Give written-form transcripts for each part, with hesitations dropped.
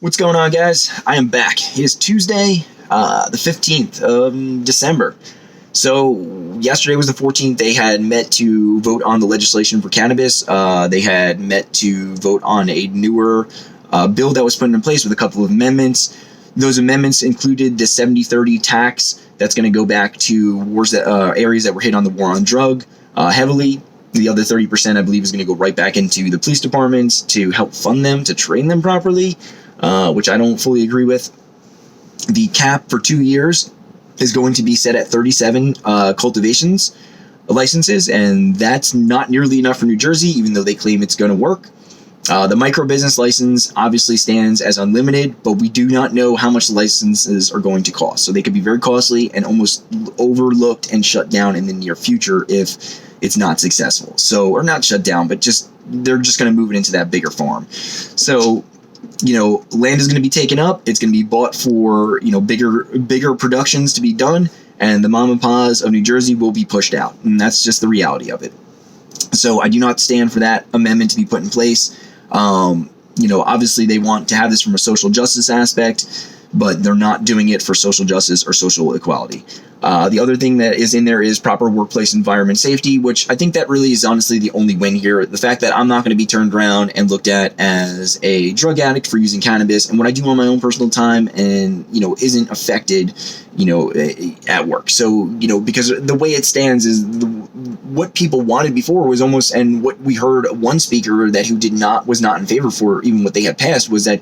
What's going on, guys? I am back. It is Tuesday, the 15th of December. So yesterday was the 14th. They had met to vote on the legislation for cannabis. They had met to vote on a newer bill that was put in place with a couple of amendments. Those amendments included the 70-30 tax that's going to go back to areas that were hit on the war on drug heavily. The other 30%, I believe, is going to go right back into the police departments to help fund them, to train them properly, which I don't fully agree with. The cap for 2 years is going to be set at 37 cultivations licenses, and that's not nearly enough for New Jersey, even though they claim it's going to work. The micro business license obviously stands as unlimited, but we do not know how much the licenses are going to cost. So they could be very costly and almost overlooked and shut down in the near future if it's not successful. So, or not shut down, but they're just going to move it into that bigger farm. So, land is going to be taken up. It's going to be bought for, bigger productions to be done, and the mom and pa's of New Jersey will be pushed out. And that's just the reality of it. So I do not stand for that amendment to be put in place. Obviously they want to have this from a social justice aspect, but they're not doing it for social justice or social equality. The other thing that is in there is proper workplace environment safety, which I think that really is honestly the only win here. The fact that I'm not going to be turned around and looked at as a drug addict for using cannabis, and what I do on my own personal time and, isn't affected, at work. So, because the way it stands is what people wanted before was almost, and what we heard one speaker was not in favor for even what they had passed, was that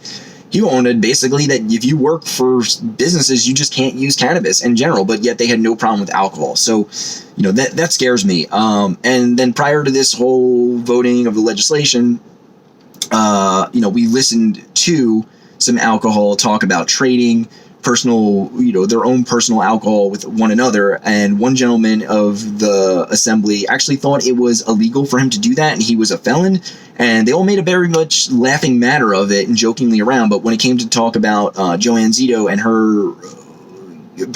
he wanted basically that if you work for businesses, you just can't use cannabis in general, but yet they had no problem with alcohol. So, that scares me. And then prior to this whole voting of the legislation, we listened to some alcohol talk about trading their own personal alcohol with one another. And one gentleman of the assembly actually thought it was illegal for him to do that, and he was a felon. And they all made a very much laughing matter of it and jokingly around. But when it came to talk about Joanne Zito and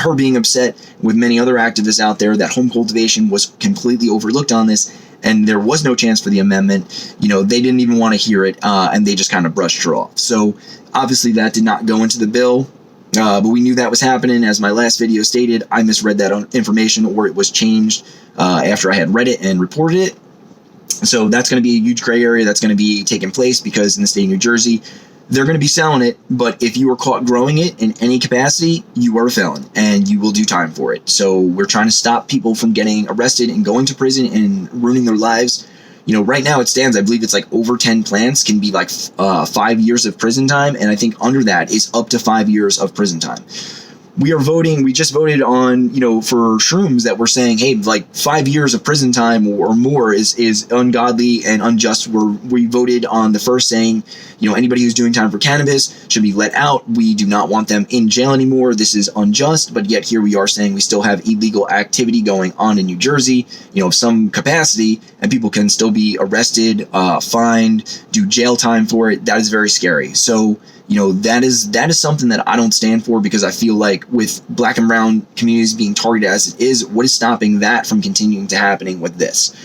her being upset with many other activists out there that home cultivation was completely overlooked on this, and there was no chance for the amendment, they didn't even want to hear it, and they just kind of brushed her off. So obviously that did not go into the bill. But we knew that was happening. As my last video stated, I misread that information, or it was changed after I had read it and reported it. So that's going to be a huge gray area that's going to be taking place, because in the state of New Jersey, they're going to be selling it. But if you are caught growing it in any capacity, you are a felon and you will do time for it. So we're trying to stop people from getting arrested and going to prison and ruining their lives. Right now it stands, I believe it's like over 10 plants can be like 5 years of prison time. And I think under that is up to 5 years of prison time. We just voted on, for shrooms that we're saying, hey, like 5 years of prison time or more is ungodly and unjust. We voted on the first saying, anybody who's doing time for cannabis should be let out. We do not want them in jail anymore. This is unjust. But yet here we are saying we still have illegal activity going on in New Jersey, of some capacity, and people can still be arrested, fined, do jail time for it. That is very scary. So, that is something that I don't stand for, because I feel like with black and brown communities being targeted as it is, what is stopping that from continuing to happening with this?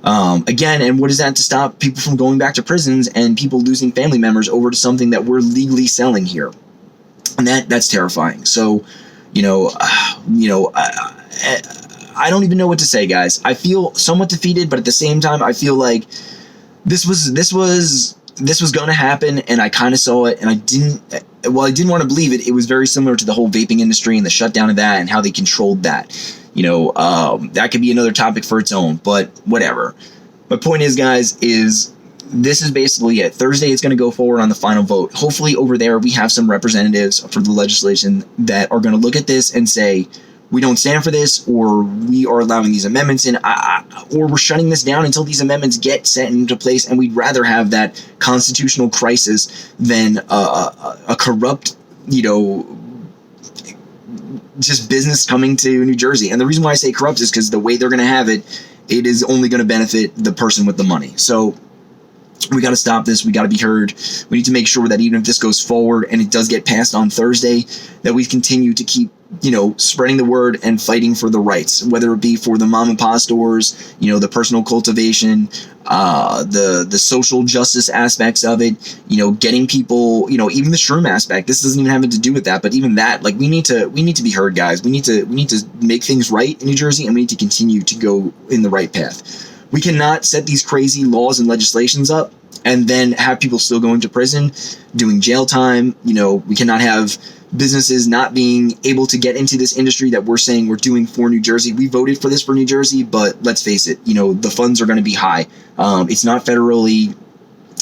Again, and what is that to stop people from going back to prisons and people losing family members over to something that we're legally selling here? And that's terrifying. So, I don't even know what to say, guys. I feel somewhat defeated, but at the same time, I feel like this was going to happen, and I kind of saw it, and I didn't want to believe it. It was very similar to the whole vaping industry and the shutdown of that and how they controlled that. That could be another topic for its own, but whatever. My point is, guys, this is basically it. Thursday, it's going to go forward on the final vote. Hopefully over there, we have some representatives for the legislation that are going to look at this and say, we don't stand for this, or we are allowing these amendments in, or we're shutting this down until these amendments get set into place, and we'd rather have that constitutional crisis than a corrupt, just business coming to New Jersey. And the reason why I say corrupt is because the way they're going to have it, it is only going to benefit the person with the money. So we got to stop this. We got to be heard. We need to make sure that even if this goes forward and it does get passed on Thursday, that we continue to keep spreading the word and fighting for the rights, whether it be for the mom and pop stores, the personal cultivation, the social justice aspects of it, getting people, even the shroom aspect. This doesn't even have to do with that, but even that, like, we need to be heard, guys. We need to make things right in New Jersey, and we need to continue to go in the right path. We cannot set these crazy laws and legislations up and then have people still going to prison, doing jail time. We cannot have businesses not being able to get into this industry that we're saying we're doing for New Jersey. We voted for this for New Jersey, but let's face it, the funds are going to be high. It's not federally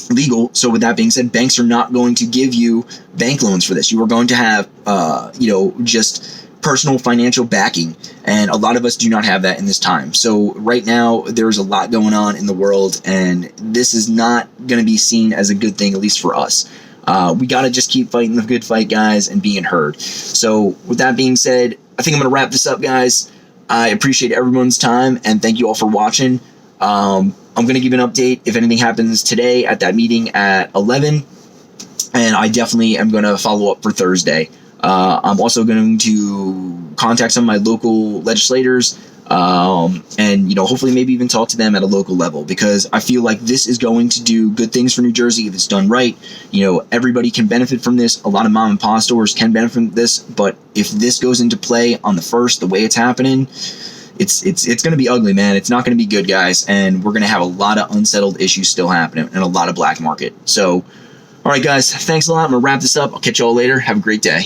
legal. So with that being said, banks are not going to give you bank loans for this. You are going to have, just personal financial backing. And a lot of us do not have that in this time. So right now, there's a lot going on in the world, and this is not going to be seen as a good thing, at least for us. We got to just keep fighting the good fight, guys, and being heard. So with that being said, I think I'm going to wrap this up, guys. I appreciate everyone's time, and thank you all for watching. I'm going to give an update if anything happens today at that meeting at 11, and I definitely am going to follow up for Thursday. I'm also going to contact some of my local legislators, and hopefully maybe even talk to them at a local level, because I feel like this is going to do good things for New Jersey if it's done right. Everybody can benefit from this. A lot of mom and pop stores can benefit from this, but if this goes into play on the 1st, the way it's happening, it's going to be ugly, man. It's not going to be good, guys, and we're going to have a lot of unsettled issues still happening and a lot of black market. So, all right, guys, thanks a lot. I'm going to wrap this up. I'll catch you all later. Have a great day.